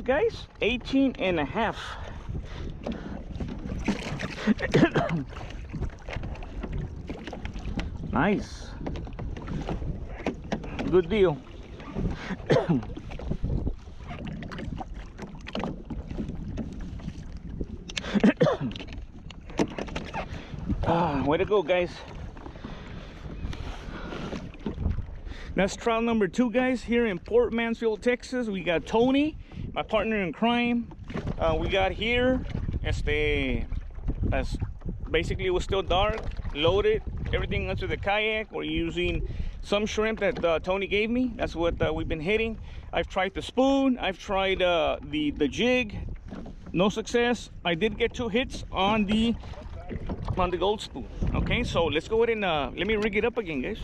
Guys, 18 and a half. Nice. Good deal. Way to go, guys. That's trial number 2, guys, here in Port Mansfield, Texas. We got Tony, my partner in crime. We got here as basically it was still dark, loaded everything onto the kayak. We're using some shrimp that Tony gave me. That's what we've been hitting. I've tried the spoon, I've tried the jig, no success. I did get 2 hits on the gold spoon. Okay, so let's go ahead and let me rig it up again, guys.